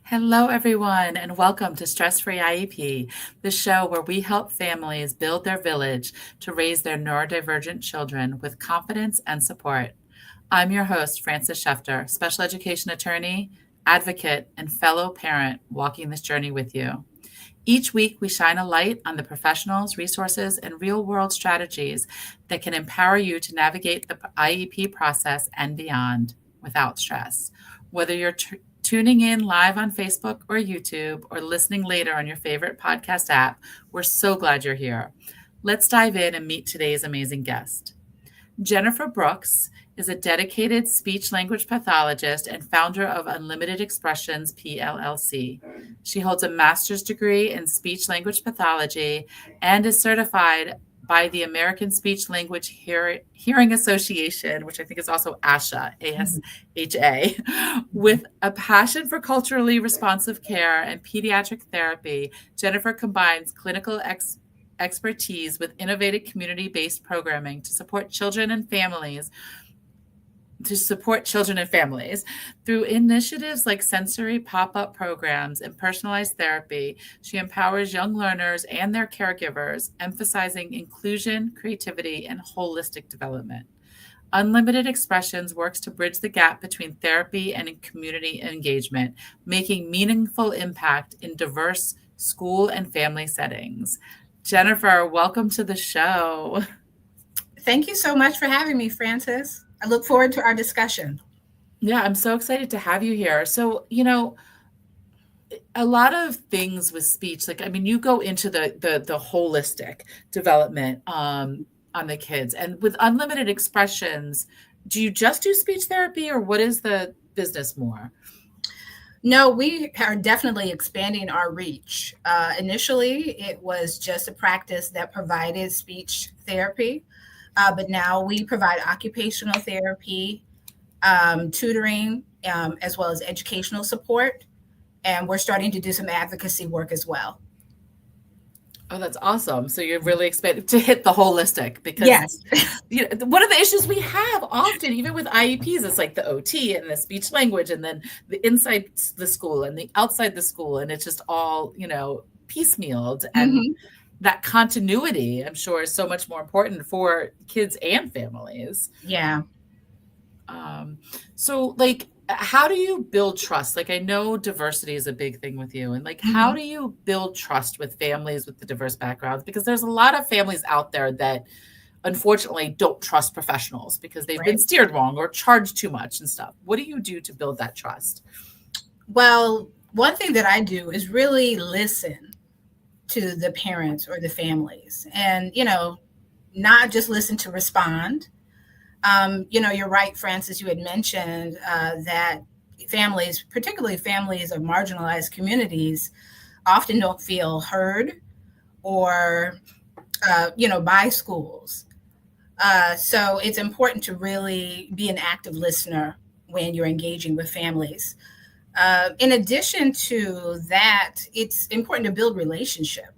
Hello, everyone, and welcome to Stress Free IEP, the show where we help families build their village to raise their neurodivergent children with confidence and support. I'm your host, Frances Schefter, special education attorney, advocate, and fellow parent walking this journey with you. Each week, we shine a light on the professionals, resources, and real world strategies that can empower you to navigate the IEP process and beyond without stress. Whether you're tuning in live on Facebook or YouTube or listening later on your favorite podcast app, we're so glad you're here. Let's dive in and meet today's amazing guest. Jennifer Brooks is a dedicated speech language pathologist and founder of Unlimited Expressions, PLLC. She holds a master's degree in speech language pathology and is certified by the American Speech Language Hearing Association, which I think is also ASHA, A-S-H-A, with a passion for culturally responsive care and pediatric therapy. Jennifer combines clinical expertise with innovative community-based programming to support children and families through initiatives like sensory pop-up programs and personalized therapy. She empowers young learners and their caregivers, emphasizing inclusion, creativity, and holistic development. Unlimited Expressions works to bridge the gap between therapy and community engagement, making meaningful impact in diverse school and family settings. Jennifer, welcome to the show. Thank you so much for having me, Frances. I look forward to our discussion. Yeah, I'm so excited to have you here. So, a lot of things with speech, you go into the holistic development on the kids. And with Unlimited Expressions, do you just do speech therapy, or what is the business more? No, we are definitely expanding our reach. Initially, it was just a practice that provided speech therapy, but now we provide occupational therapy, tutoring, as well as educational support, and we're starting to do some advocacy work as well. Oh, that's awesome. So you're really expanded to hit the holistic, because Yes. One of the issues we have often, even with IEPs, is like the OT and the speech language, and then the inside the school and the outside the school. And it's just all, piecemealed. And that continuity, I'm sure, is so much more important for kids and families. Yeah. So how do you build trust? I know diversity is a big thing with you, and how do you build trust with families with the diverse backgrounds? Because there's a lot of families out there that unfortunately don't trust professionals because they've been steered wrong or charged too much and stuff. What do you do to build that trust? Well, one thing that I do is really listen to the parents or the families, and, not just listen to respond. You're right, Frances, you had mentioned that families, particularly families of marginalized communities, often don't feel heard or, by schools. So it's important to really be an active listener when you're engaging with families. In addition to that, it's important to build relationship.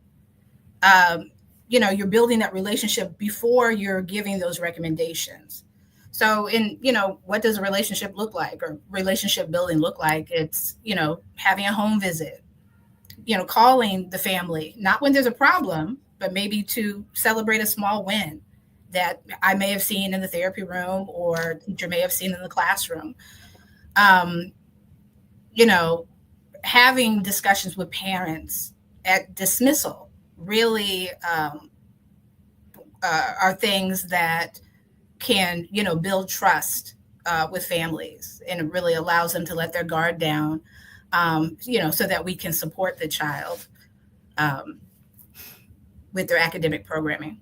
You're building that relationship before you're giving those recommendations. So what does a relationship look like, or relationship building look like? It's, having a home visit, calling the family, not when there's a problem, but maybe to celebrate a small win that I may have seen in the therapy room or teacher may have seen in the classroom. Having discussions with parents at dismissal really are things that can, build trust with families, and it really allows them to let their guard down, so that we can support the child with their academic programming.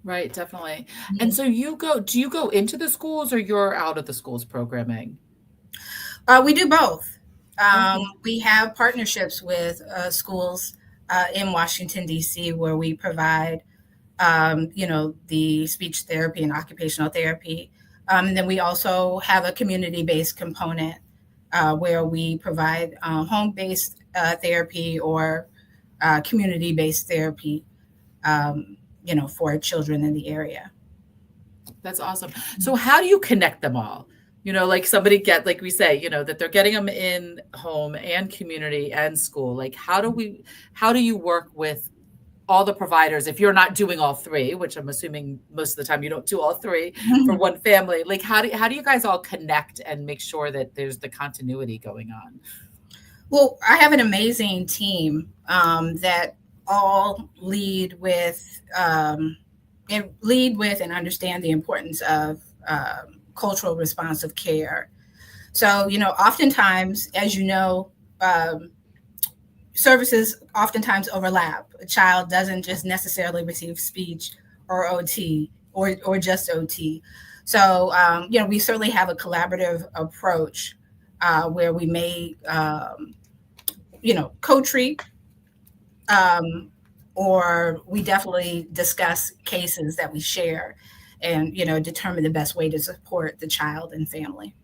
Right, definitely. And so do you go into the schools, or you're out of the schools programming? We do both. We have partnerships with schools in Washington, D.C., where we provide, the speech therapy and occupational therapy. And then we also have a community-based component where we provide home-based therapy or community-based therapy, for children in the area. That's awesome. So how do you connect them all? like somebody like we say, that they're getting them in home and community and school. Like, how do you work with all the providers if you're not doing all three, which I'm assuming most of the time you don't do all three for one family? Like, how do you guys all connect and make sure that there's the continuity going on? Well, I have an amazing team that all lead with and understand the importance of cultural responsive care. So, oftentimes, as you know, services oftentimes overlap. A child doesn't just necessarily receive speech or OT or just OT. So, we certainly have a collaborative approach where we may, co-treat, or we definitely discuss cases that we share and, determine the best way to support the child and family.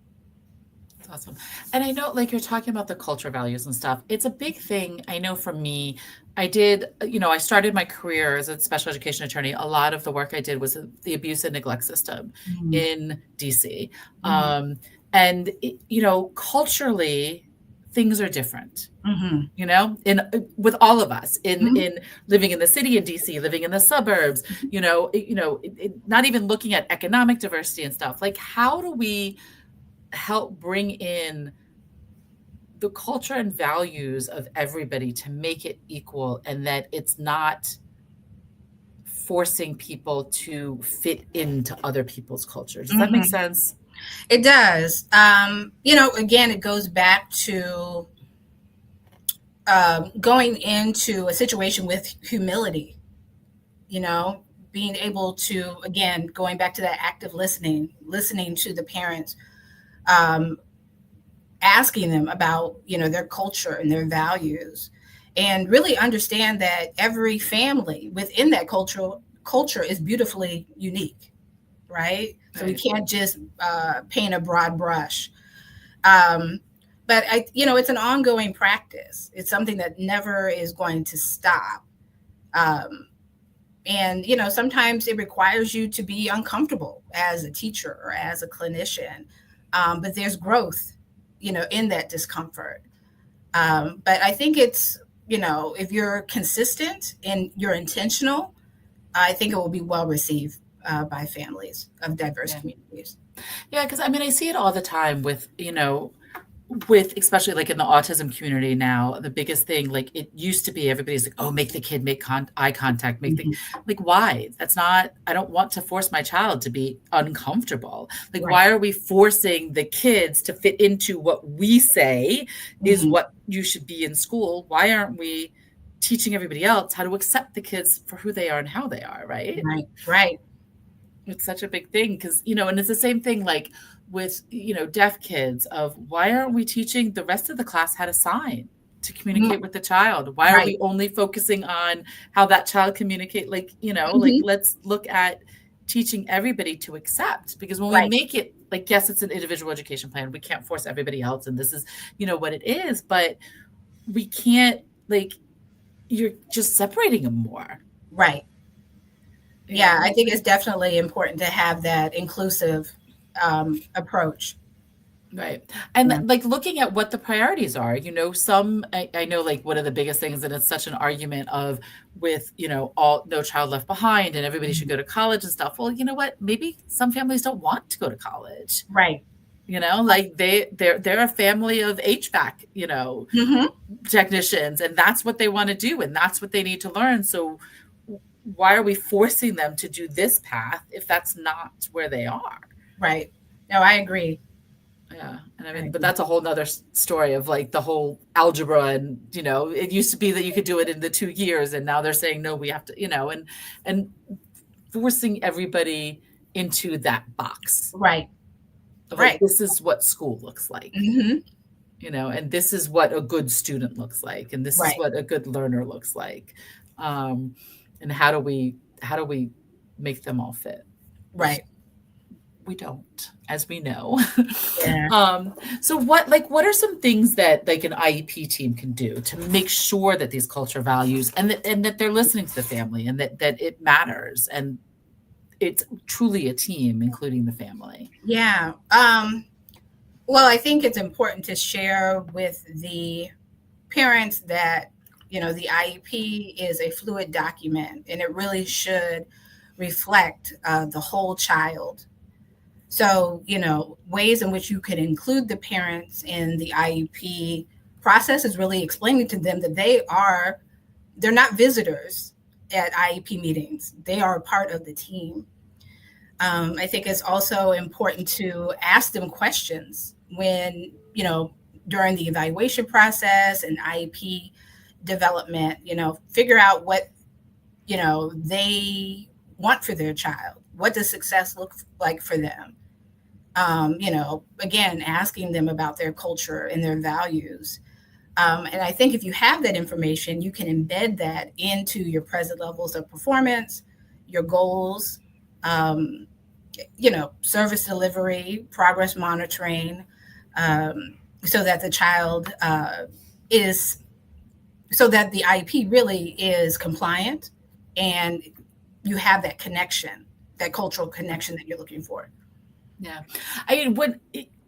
Awesome. And I know, like, you're talking about the culture values and stuff. It's a big thing. I know for me, I started my career as a special education attorney. A lot of the work I did was the abuse and neglect system in DC. And, culturally, things are different, with all of us in living in the city in DC, living in the suburbs, not even looking at economic diversity and stuff. Like, how do we help bring in the culture and values of everybody to make it equal, and that it's not forcing people to fit into other people's cultures? Does that make sense? It does. Again, it goes back to going into a situation with humility, being able to, again, going back to that active listening to the parents, asking them about, their culture and their values, and really understand that every family within that culture is beautifully unique, right? So we can't just paint a broad brush. But it's an ongoing practice. It's something that never is going to stop. And, sometimes it requires you to be uncomfortable as a teacher or as a clinician. But there's growth, in that discomfort. But I think it's, if you're consistent and you're intentional, I think it will be well received by families of diverse communities. Yeah, because I see it all the time with, especially like in the autism community now, the biggest thing, like it used to be everybody's like, oh, make the kid make eye contact, like, why? That's not, I don't want to force my child to be uncomfortable. Like, why are we forcing the kids to fit into what we say is what you should be in school? Why aren't we teaching everybody else how to accept the kids for who they are and how they are, right? Right. It's such a big thing because, and it's the same thing like with, deaf kids of why aren't we teaching the rest of the class how to sign to communicate with the child? Why are we only focusing on how that child communicate? Like, like let's look at teaching everybody to accept, because when we make it like, yes, it's an individual education plan. We can't force everybody else. And this is, what it is, but we can't, like, you're just separating them more. Right. Yeah, I think it's definitely important to have that inclusive approach. Right. And like looking at what the priorities are, some, I know like one of the biggest things, and it's such an argument of with, all No Child Left Behind and everybody should go to college and stuff. Well, you know what? Maybe some families don't want to go to college. Right. Like they're a family of HVAC, technicians, and that's what they want to do. And that's what they need to learn. So why are we forcing them to do this path if that's not where they are? Right. No, I agree. Yeah. And but that's a whole nother story of like the whole algebra and, it used to be that you could do it in the 2 years. And now they're saying, no, we have to, and forcing everybody into that box. Right. Like, this is what school looks like, and this is what a good student looks like. And this is what a good learner looks like. And how do we make them all fit? Right. We don't, as we know. So what are some things that like an IEP team can do to make sure that these culture values and that they're listening to the family and that it matters and it's truly a team, including the family? Yeah. Well, I think it's important to share with the parents that, the IEP is a fluid document and it really should reflect the whole child. So, ways in which you could include the parents in the IEP process is really explaining to them that they're not visitors at IEP meetings. They are a part of the team. I think it's also important to ask them questions when, during the evaluation process and IEP development, figure out what, they want for their child. What does success look like for them? Again, asking them about their culture and their values. And I think if you have that information, you can embed that into your present levels of performance, your goals, service delivery, progress monitoring, so that the child so that the IEP really is compliant and you have that connection, that cultural connection that you're looking for. Yeah. I mean,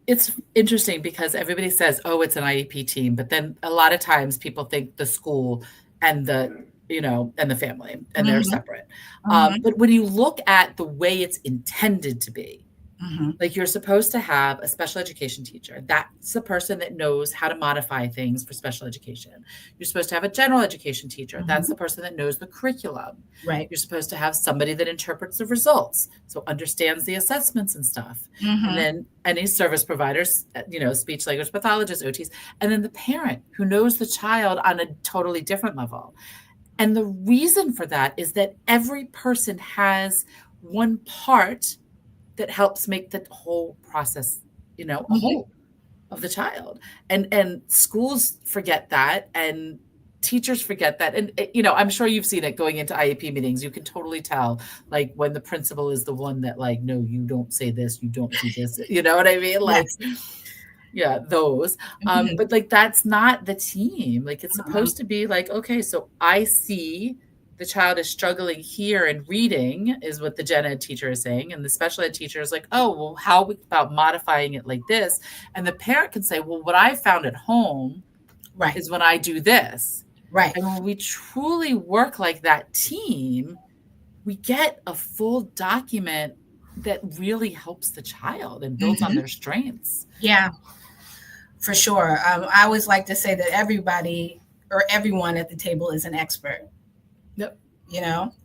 it's interesting because everybody says, oh, it's an IEP team, but then a lot of times people think the school and the family, and they're separate. But when you look at the way it's intended to be, like you're supposed to have a special education teacher. That's the person that knows how to modify things for special education. You're supposed to have a general education teacher. That's the person that knows the curriculum. Right. You're supposed to have somebody that interprets the results, so understands the assessments and stuff. And then any service providers, speech language pathologists, OTs, and then the parent who knows the child on a totally different level. And the reason for that is that every person has one part that helps make the whole process, a whole of the child. And schools forget that, and teachers forget that. And, I'm sure you've seen it going into IEP meetings. You can totally tell, like, when the principal is the one that, like, no, you don't say this, you don't do this. You know what I mean? Like, yeah, those. But, like, that's not the team. Like, it's supposed to be like, okay, so I see the child is struggling here in reading, is what the gen ed teacher is saying. And the special ed teacher is like, oh, well, how about modifying it like this? And the parent can say, well, what I found at home is when I do this. Right. And when we truly work like that team, we get a full document that really helps the child and builds on their strengths. Yeah, for sure. I always like to say that everybody or everyone at the table is an expert. Yep.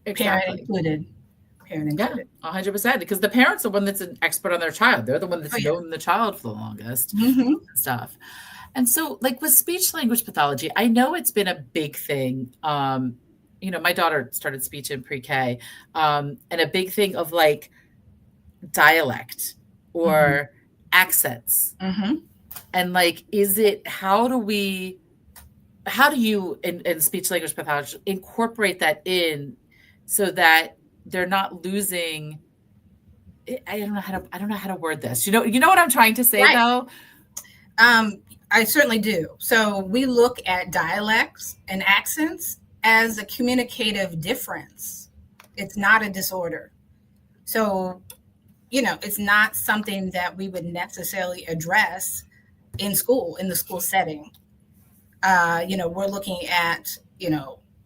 Exactly. Parent included. Yeah, 100%. Because the parent's the one that's an expert on their child. They're the one that's known the child for the longest and stuff. And so, like, with speech language pathology, I know it's been a big thing. My daughter started speech in pre-K, and a big thing of, like, dialect or accents. And, like, how do you in speech language pathology incorporate that in so that they're not losing? I don't know how to word this. You know what I'm trying to say, though? I certainly do. So we look at dialects and accents as a communicative difference. It's not a disorder. So, it's not something that we would necessarily address in school, in the school setting. We're looking at,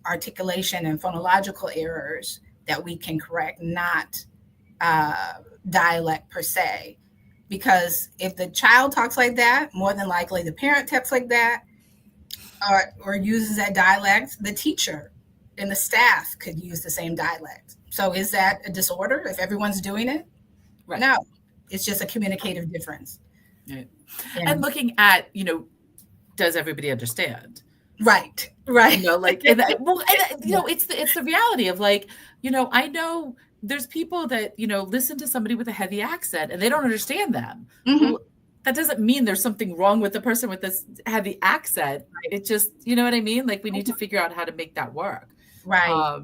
articulation and phonological errors that we can correct, not dialect per se. Because if the child talks like that, more than likely the parent talks like that or uses that dialect, the teacher and the staff could use the same dialect. So is that a disorder if everyone's doing it? Right. No, it's just a communicative difference. Right. And looking at, does everybody understand? Right. It's the reality of, like, I know there's people that, listen to somebody with a heavy accent and they don't understand them. Well, that doesn't mean there's something wrong with the person with this heavy accent. It just, you know what I mean? Like, we need to figure out how to make that work. Right.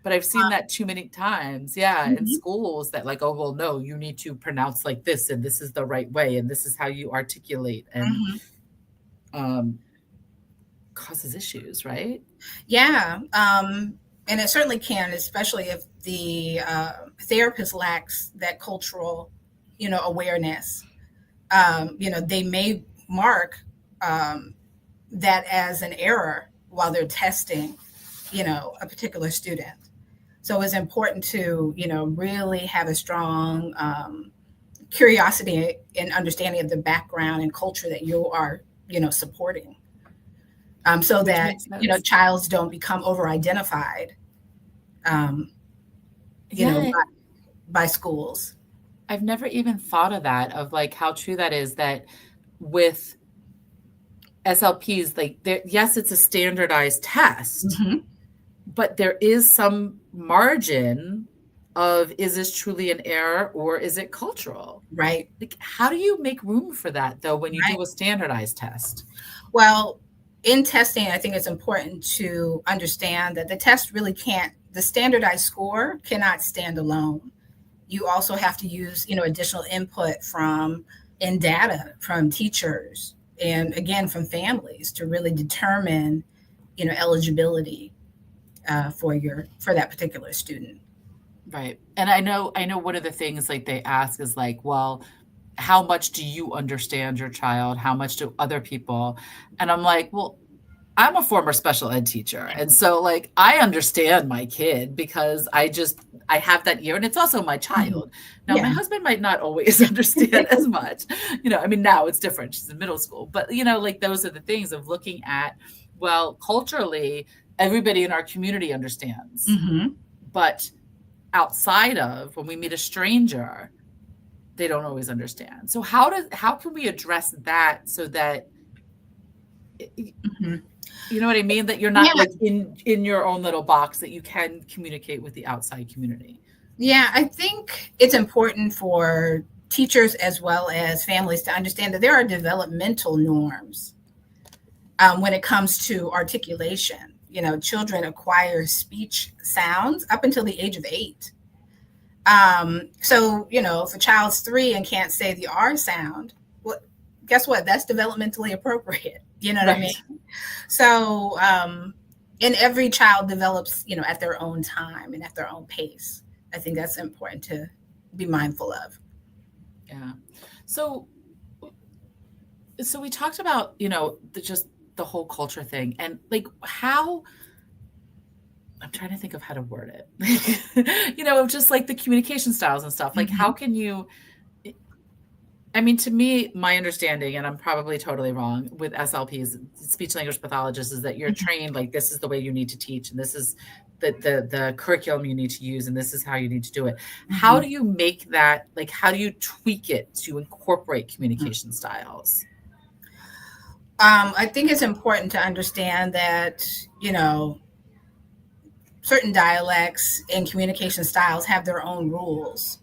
But I've seen that too many times. Yeah. In schools that, like, oh, well, no, you need to pronounce like this, and this is the right way, and this is how you articulate, and causes issues, right? Yeah. And it certainly can, especially if the therapist lacks that cultural, awareness. they may mark that as an error while they're testing, a particular student. So it's important to, really have a strong curiosity and understanding of the background and culture that you are, supporting. So that, childs don't become over-identified, by schools. I've never even thought of that, of like how true that is, that with SLPs, like yes, it's a standardized test, but there is some margin of, is this truly an error or is it cultural? Right. Like, how do you make room for that though when you do a standardized test? Well, in testing, I think it's important to understand that the test really the standardized score cannot stand alone. You also have to use, additional input in data from teachers and again from families to really determine, eligibility for that particular student. Right. And I know one of the things like they ask is like, well, how much do you understand your child? How much do other people? And I'm like, well, I'm a former special ed teacher. And so like, I understand my kid because I have that ear, and it's also my child. Now, my husband might not always understand as much, now it's different. She's in middle school, but like those are the things of looking at, well, culturally, everybody in our community understands, but outside of, when we meet a stranger, they don't always understand. So how can we address that so that, you know what I mean? That you're not like in your own little box, that you can communicate with the outside community. Yeah, I think it's important for teachers as well as families to understand that there are developmental norms when it comes to articulation. Children acquire speech sounds up until the age of 8. So, if a child's 3 and can't say the R sound, well, guess what? That's developmentally appropriate. You know what I mean? So, and every child develops, at their own time and at their own pace. I think that's important to be mindful of. Yeah. So we talked about, just the whole culture thing, and like how, I'm trying to think of how to word it, just like the communication styles and stuff. Like, how can you, to me, my understanding, and I'm probably totally wrong with SLPs, speech language pathologists, is that you're trained, like, this is the way you need to teach, and this is the curriculum you need to use, and this is how you need to do it. How do you make that, like, how do you tweak it to incorporate communication styles? I think it's important to understand that, certain dialects and communication styles have their own rules.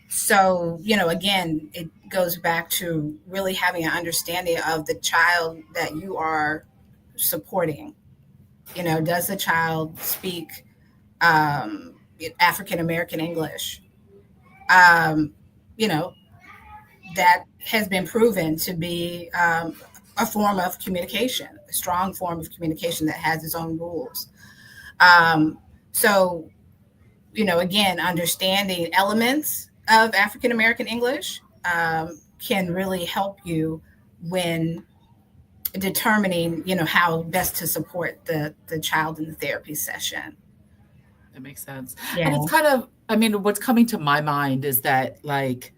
So, again, it goes back to really having an understanding of the child that you are supporting. Does the child speak African American English? That has been proven to be a form of communication, a strong form of communication that has its own rules. So, again, understanding elements of African American English can really help you when determining, how best to support the child in the therapy session. That makes sense. Yeah. And it's kind of, what's coming to my mind is that, like,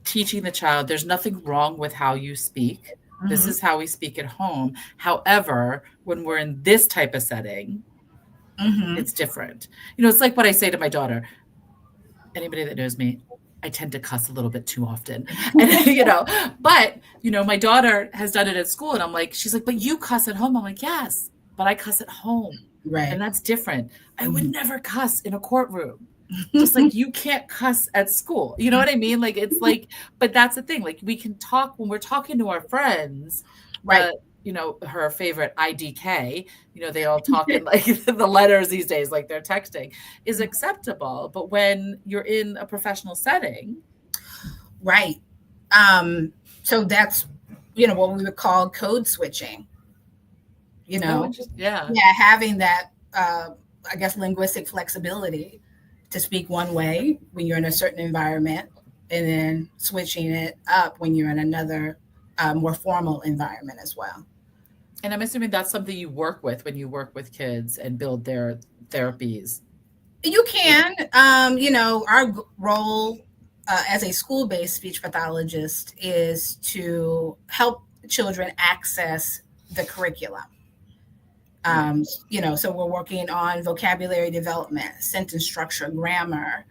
teaching the child, there's nothing wrong with how you speak. This is how we speak at home. However, when we're in this type of setting, it's different. It's like what I say to my daughter. Anybody that knows me, I tend to cuss a little bit too often. And, but, my daughter has done it at school, and I'm like, she's like, but you cuss at home. I'm like, yes, but I cuss at home. Right. And that's different. I would never cuss in a courtroom. Just like you can't cuss at school. You know what I mean? Like, it's like, but that's the thing. Like, we can talk when we're talking to our friends, right? Her favorite IDK, they all talk in like the letters these days, like they're texting, is acceptable. But when you're in a professional setting. Right. So that's, what we would call code switching, having that, I guess, linguistic flexibility to speak one way when you're in a certain environment and then switching it up when you're in another more formal environment as well. And I'm assuming that's something you work with when you work with kids and build their therapies. You can, our role as a school-based speech pathologist is to help children access the curriculum. So we're working on vocabulary development, sentence structure, grammar.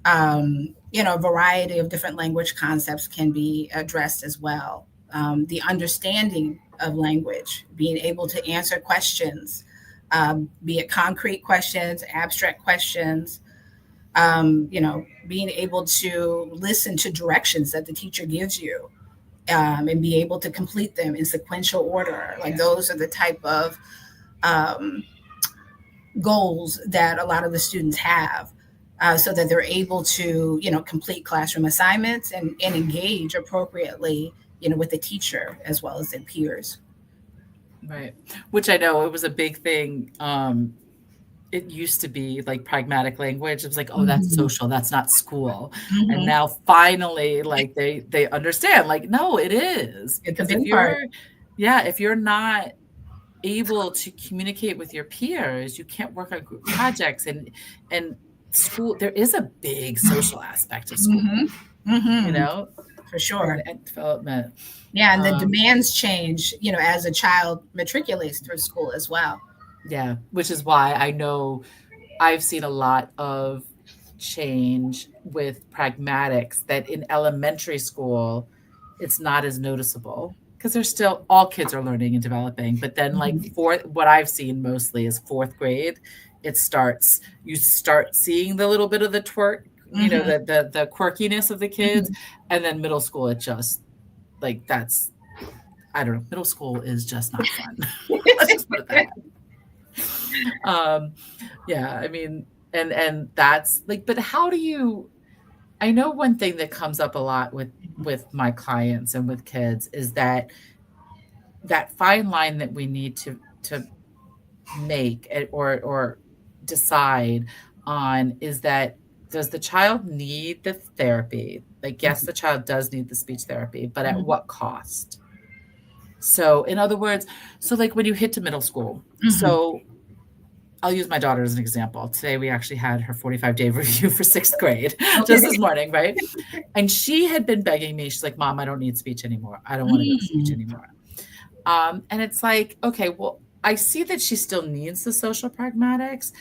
A variety of different language concepts can be addressed as well. The understanding of language, being able to answer questions, be it concrete questions, abstract questions, being able to listen to directions that the teacher gives you, and be able to complete them in sequential order. Like those are the type of goals that a lot of the students have, so that they're able to, complete classroom assignments and engage appropriately, with the teacher as well as their peers. Right. Which I know it was a big thing. It used to be like pragmatic language. It was like, oh, that's social. That's not school. And now finally, like they understand, like, no, it is. It's a Because big part. if you're not able to communicate with your peers, you can't work on group projects and school. There is a big social aspect of school, For sure. and development. Yeah, and the demands change, as a child matriculates through school as well. Yeah, which is why I know I've seen a lot of change with pragmatics that in elementary school, it's not as noticeable because they're still, all kids are learning and developing. But then like what I've seen mostly is fourth grade, you start seeing the little bit of the twerk, the quirkiness of the kids. And then middle school, it just like, I don't know, middle school is just not fun. Let's just put it that way. I mean, and that's like, but how do you, I know one thing that comes up a lot with my clients and with kids is that fine line that we need to make or decide on is that, does the child need the therapy? Like, yes, the child does need the speech therapy, but at what cost? So in other words, so like when you hit to middle school, so I'll use my daughter as an example. Today, we actually had her 45-day review for 6th grade, just this morning, right? And she had been begging me. She's like, Mom, I don't need speech anymore. I don't want to go to speech anymore. And it's like, okay, well, I see that she still needs the social pragmatics,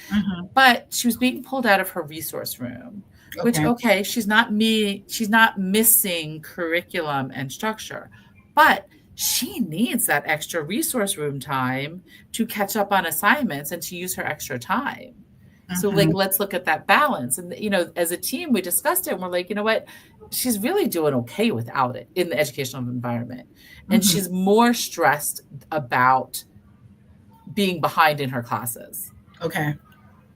but she was being pulled out of her resource room, which, okay, she's not missing curriculum and structure, but she needs that extra resource room time to catch up on assignments and to use her extra time. So like, let's look at that balance. And, as a team, we discussed it and we're like, you know what, she's really doing okay without it in the educational environment. And she's more stressed about being behind in her classes. Okay.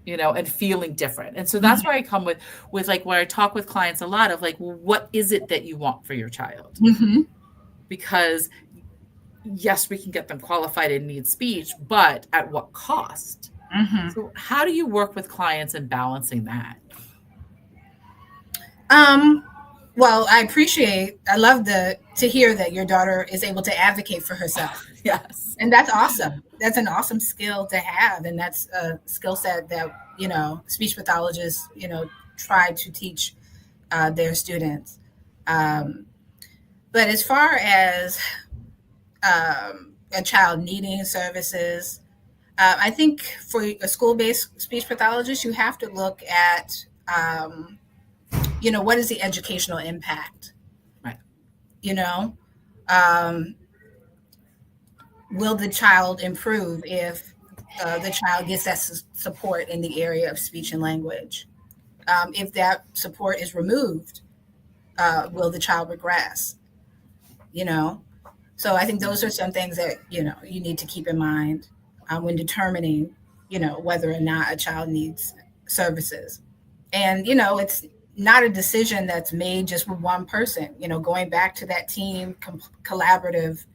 And feeling different. And so that's where I come with like, where I talk with clients a lot of like, well, what is it that you want for your child? Because yes, we can get them qualified and need speech, but at what cost? So how do you work with clients in balancing that? Well, I love to hear that your daughter is able to advocate for herself. Yes. And that's awesome. That's an awesome skill to have. And that's a skill set that, speech pathologists, try to teach their students. But as far as a child needing services, I think for a school-based speech pathologist, you have to look at, what is the educational impact? Right. Will the child improve if the child gets that support in the area of speech and language? If that support is removed, will the child regress? So I think those are some things that, you need to keep in mind when determining, whether or not a child needs services. And, it's not a decision that's made just with one person, going back to that team collaborative,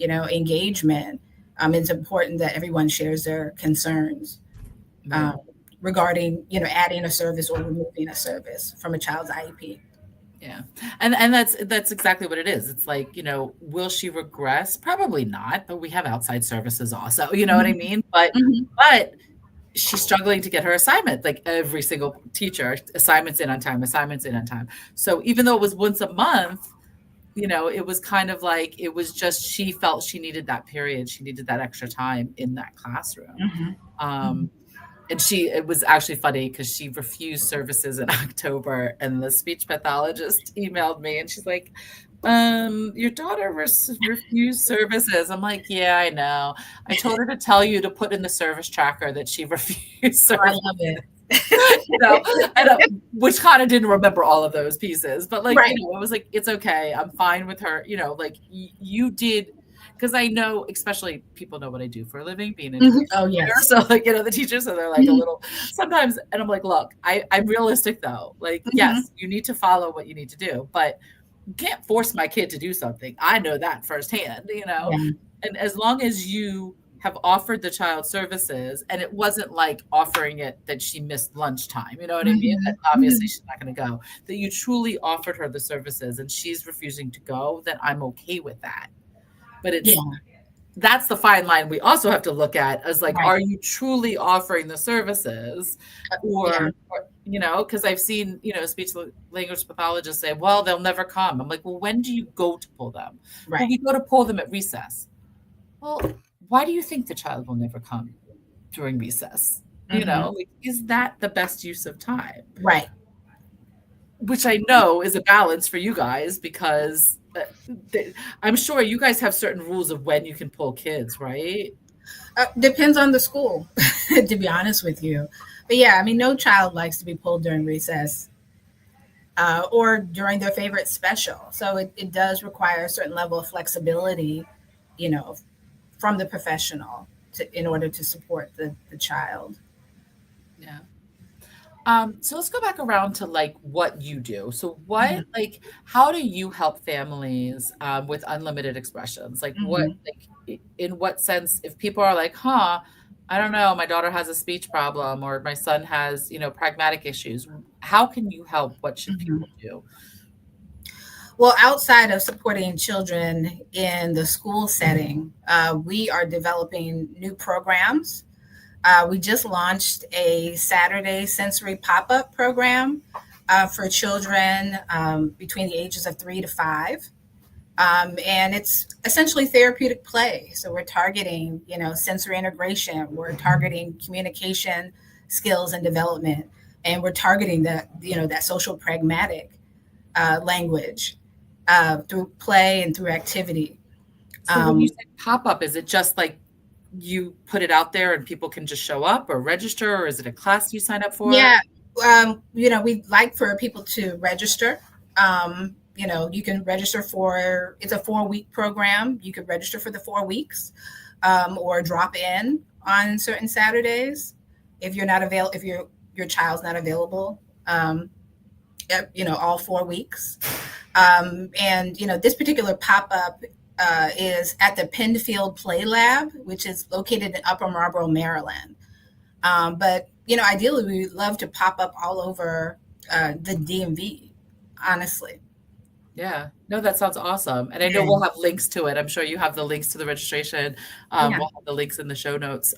engagement. It's important that everyone shares their concerns regarding, adding a service or removing a service from a child's IEP. Yeah. And that's exactly what it is. It's like, will she regress? Probably not, but we have outside services also, you know what I Mhm. mean? But Mhm. but she's struggling to get her assignment, like every single teacher, assignments in on time, assignments in on time. So even though it was once a month, it was kind of like it was just she felt she needed that period. She needed that extra time in that classroom. Mhm. Mhm. Um, and it was actually funny because she refused services in October, and the speech pathologist emailed me and she's like, your daughter refused services. I'm like, yeah, I know. I told her to tell you to put in the service tracker that she refused Oh, I service. love it. you know, which kind of didn't remember all of those pieces, but like, Right. it was like, it's okay. I'm fine with her, like you did. Cause I know, especially people know what I do for a living, being an Mhm. English Oh, teacher. yes. So like, the teachers, so they're like a Mhm. little sometimes, and I'm like, look, I'm realistic though. Like, Mhm. yes, you need to follow what you need to do, but you can't force my kid to do something. I know that firsthand. Yeah. And as long as you have offered the child services and it wasn't like offering it that she missed lunchtime, you know what I mean? That Mhm. obviously Mhm. she's not going to go, that you truly offered her the services and she's refusing to go, then I'm okay with that. But Yeah. that's the fine line we also have to look at as like, Right. are you truly offering the services Yeah. or because I've seen, speech language pathologists say, well, they'll never come. I'm like, well, when do you go to pull them? Well, Right. we go to pull them at recess. Well, why do you think the child will never come during recess? Mhm. Like, is that the best use of time? Right. Which I know is a balance for you guys because I'm sure you guys have certain rules of when you can pull kids, right? Depends on the school, to be honest with you. But yeah, I mean, no child likes to be pulled during recess or during their favorite special. So it does require a certain level of flexibility, you know, from the professional in order to support the child. Yeah. So let's go back around to like what you do. So Mhm. how do you help families with unlimited expressions? Like Mhm. in what sense, if people are like, huh, I don't know, my daughter has a speech problem or my son has, pragmatic issues, how can you help? What should Mhm. people do? Well, outside of supporting children in the school setting, we are developing new programs. We just launched a Saturday sensory pop up program for children between the ages of 3 to 5. And it's essentially therapeutic play. So we're targeting, sensory integration, we're targeting communication skills and development, and we're targeting that social pragmatic language through play and through activity. So when you Um, say pop up, is it just like you put it out there and people can just show up or register, or is it a class you sign up for? yeah, we'd like for people to register. You can register for it's a 4 week program. You could register for the 4 weeks, or drop in on certain Saturdays if you're not avail if your child's not available. All 4 weeks. And this particular pop up is at the Penfield Play Lab, which is located in Upper Marlboro, Maryland. But ideally, we'd love to pop up all over the DMV. Honestly, Yeah. No, that sounds awesome. And I know yeah, we'll have links to it. I'm sure you have the links to the registration. yeah. We'll have the links in the show notes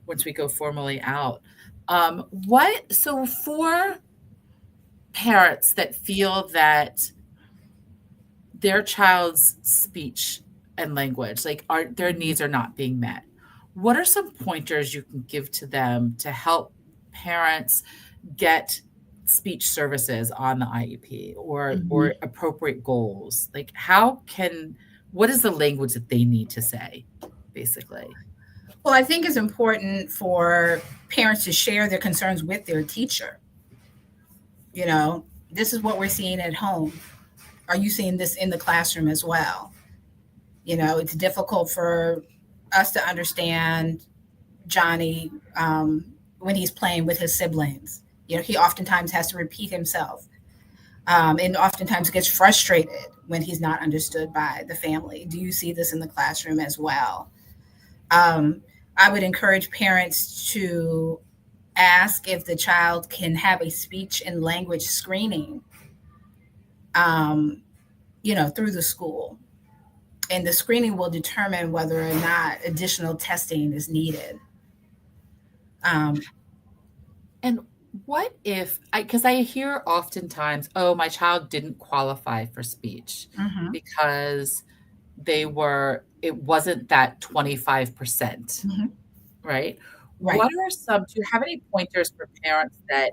once we go formally out. So for parents that feel that their child's speech and language, like their Mhm. needs are not being met, what are some pointers you can give to them to help parents get speech services on the IEP or Mhm. appropriate goals? Like what is the language that they need to say, basically? Well, I think it's important for parents to share their concerns with their teacher. This is what we're seeing at home. Are you seeing this in the classroom as well? It's difficult for us to understand Johnny when he's playing with his siblings. He oftentimes has to repeat himself, and oftentimes gets frustrated when he's not understood by the family. Do you see this in the classroom as well? Um, I would encourage parents to ask if the child can have a speech and language screening through the school. And the screening will determine whether or not additional testing is needed. And what if, because I hear oftentimes, oh, my child didn't qualify for speech Mm-hmm. because it wasn't that 25%, Mm-hmm. right? Right. Do you have any pointers for parents that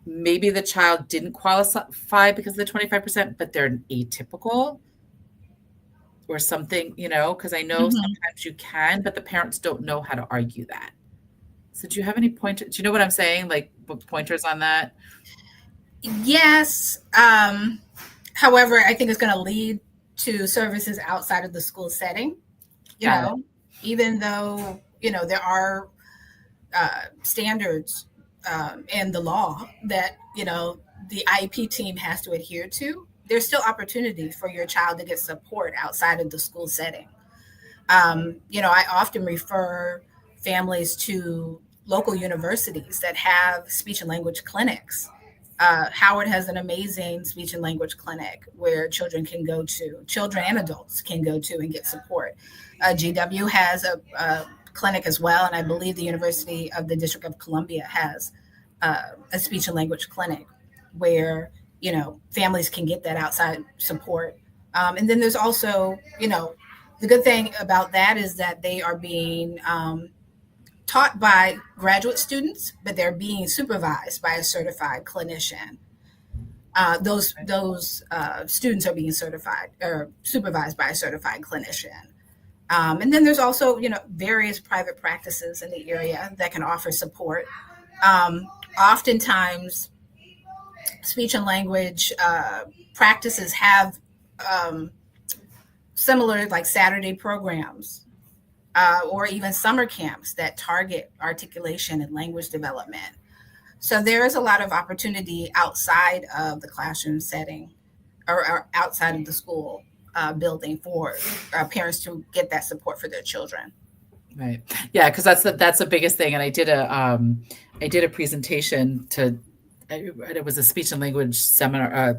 maybe the child didn't qualify because of the 25%, but they're atypical or something, because I know Mm-hmm. sometimes you can, but the parents don't know how to argue that. So do you have any pointers? Do you know what I'm saying? Like pointers on that? Yes. However, I think it's going to lead to services outside of the school setting. You Got it. know, even though there are standards in the law that the IEP team has to adhere to, there's still opportunity for your child to get support outside of the school setting. I often refer families to local universities that have speech and language clinics. Howard has an amazing speech and language clinic where children and adults can go to and get support. GW has a clinic as well, and I believe the University of the District of Columbia has a speech and language clinic where families can get that outside support. And then there's also the good thing about that is that they are being taught by graduate students, but they're being supervised by a certified clinician. Those students are being certified or supervised by a certified clinician. And then there's also, various private practices in the area that can offer support. Oftentimes, speech and language practices have similar like Saturday programs or even summer camps that target articulation and language development. So there is a lot of opportunity outside of the classroom setting or outside of the school building for parents to get that support for their children. Right. Yeah, because that's the biggest thing. And I did a presentation it was a speech and language seminar. I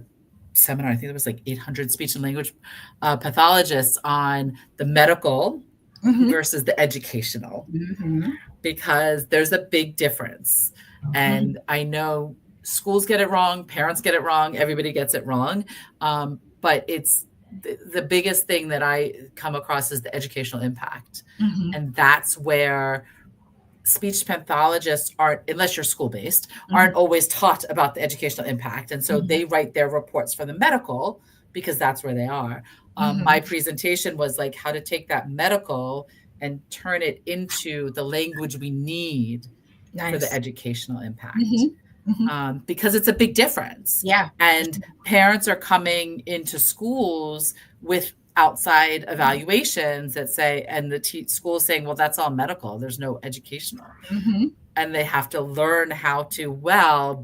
think there was like 800 speech and language pathologists on the medical versus the educational, because there's a big difference. And I know schools get it wrong, parents get it wrong, everybody gets it wrong. But it's the biggest thing that I come across is the educational impact. And that's where speech pathologists aren't, unless you're school-based, aren't always taught about the educational impact. And so they write their reports for the medical because that's where they are. My presentation was like how to take that medical and turn it into the language we need for the educational impact. Because it's a big difference. Yeah. And parents are coming into schools with outside evaluations that say, and the school saying, well, that's all medical. There's no educational. And they have to learn how to,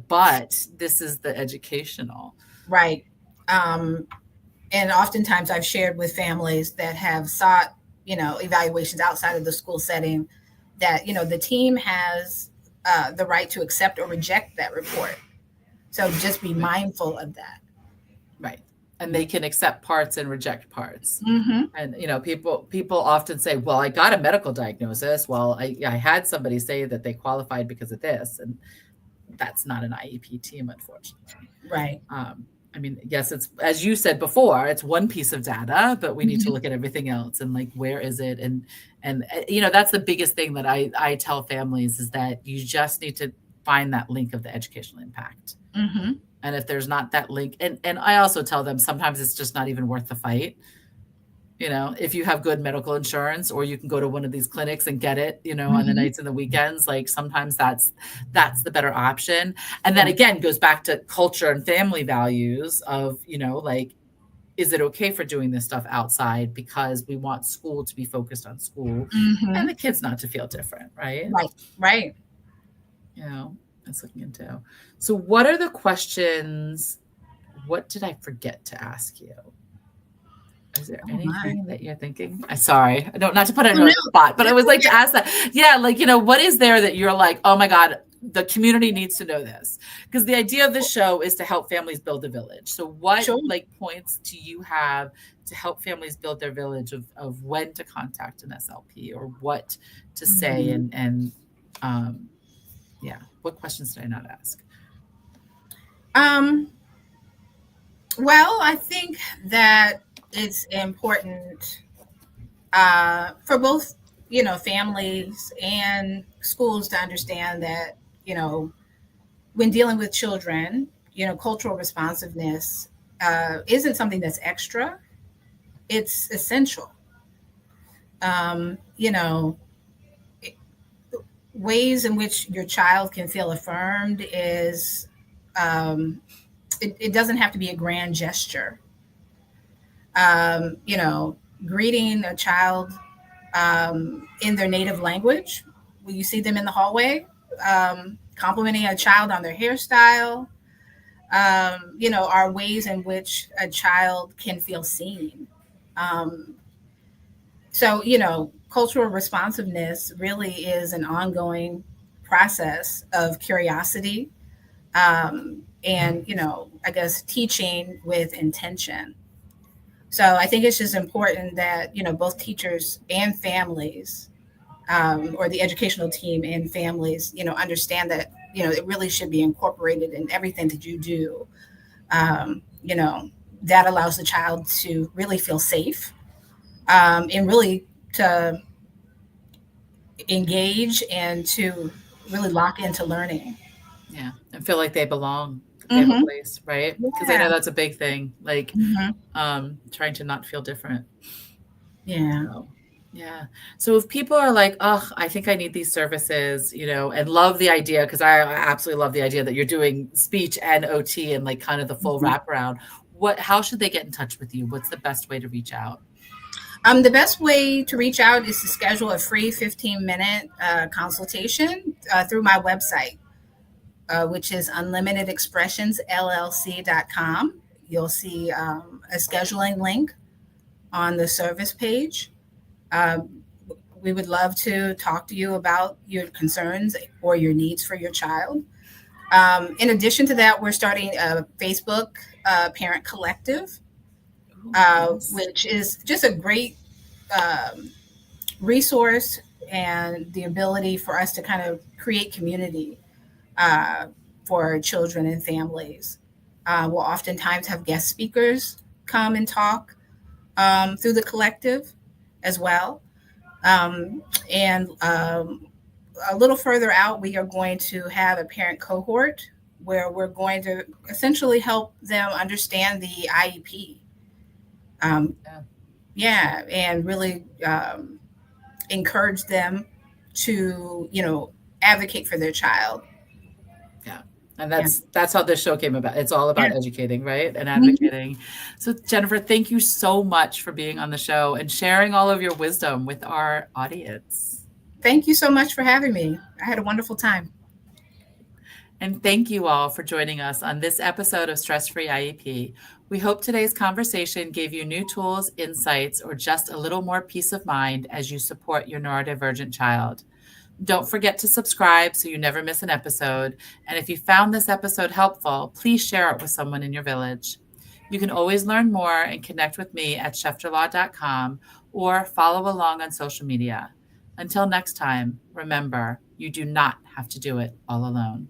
but this is the educational. Right. And oftentimes I've shared with families that have sought, evaluations outside of the school setting that, the team has the right to accept or reject that report. So just be mindful of that. Right. And they can accept parts and reject parts. And, people often say, well, I got a medical diagnosis. Well, I had somebody say that they qualified because of this. And that's not an IEP team, unfortunately. Right. I mean, yes, it's, as you said before, it's one piece of data, but we need to look at everything else and like, where is it? And that's the biggest thing that I tell families is that you just need to find that link of the educational impact. And if there's not that link, and I also tell them sometimes it's just not even worth the fight. If you have good medical insurance, or you can go to one of these clinics and get it, on the nights and the weekends, like sometimes that's the better option. And then again, goes back to culture and family values of, like, is it okay for doing this stuff outside because we want school to be focused on school and the kids not to feel different, right? Right. That's looking into. So what are the questions? What did I forget to ask you? Is there anything that you're thinking? I'm sorry, not to put it on the spot, but I would like to ask that. Yeah, like, what is there that you're like, oh my God, the community needs to know this, because the idea of this show is to help families build a village. So what Sure. like points do you have to help families build their village of when to contact an SLP or what to say? Mhm. And yeah, what questions did I not ask? Um, well, I think that it's important for both, families and schools to understand that, when dealing with children, cultural responsiveness isn't something that's extra, it's essential. Um, you know, Ways in which your child can feel affirmed is, it doesn't have to be a grand gesture. Um, you know, Greeting a child in their native language when you see them in the hallway, complimenting a child on their hairstyle, are ways in which a child can feel seen. Um, Cultural responsiveness really is an ongoing process of curiosity, and, I guess, teaching with intention. So I think it's just important that, both teachers and families, or the educational team and families, understand that, it really should be incorporated in everything that you do. Um, you know, that allows the child to really feel safe, and really to engage and to really lock into learning. Yeah, and feel like they belong, that they have a Hmm. place, right? Because I Yeah. know that's a big thing, like, Hmm. trying to not feel different. Yeah. So, yeah. So if people are like, "Oh, I think I need these services," and love the idea, because I absolutely love the idea that you're doing speech and OT and like kind of the full Mhm. wraparound. How should they get in touch with you? What's the best way to reach out? The best way to reach out is to schedule a free 15-minute consultation through my website, which is unlimitedexpressionsllc.com. You'll see a scheduling link on the service page. Um, we would love to talk to you about your concerns or your needs for your child. In addition to that, we're starting a Facebook parent collective, Ooh, nice. which is just a great um, resource and the ability for us to kind of create community uh, for children and families. We'll oftentimes have guest speakers come and talk through the collective as well. And a little further out, we are going to have a parent cohort where we're going to essentially help them understand the IEP. Um, Yeah. yeah, and really encourage them to, advocate for their child. Yeah. And Yeah. that's how this show came about. It's all Yeah. about educating, right? And Mhm. advocating. So Jennifer, thank you so much for being on the show and sharing all of your wisdom with our audience. Thank you so much for having me. I had a wonderful time. And thank you all for joining us on this episode of Stress Free IEP. We hope today's conversation gave you new tools, insights, or just a little more peace of mind as you support your neurodivergent child. Don't forget to subscribe so you never miss an episode. And if you found this episode helpful, please share it with someone in your village. You can always learn more and connect with me at schefterlaw.com or follow along on social media. Until next time, remember, you do not have to do it all alone.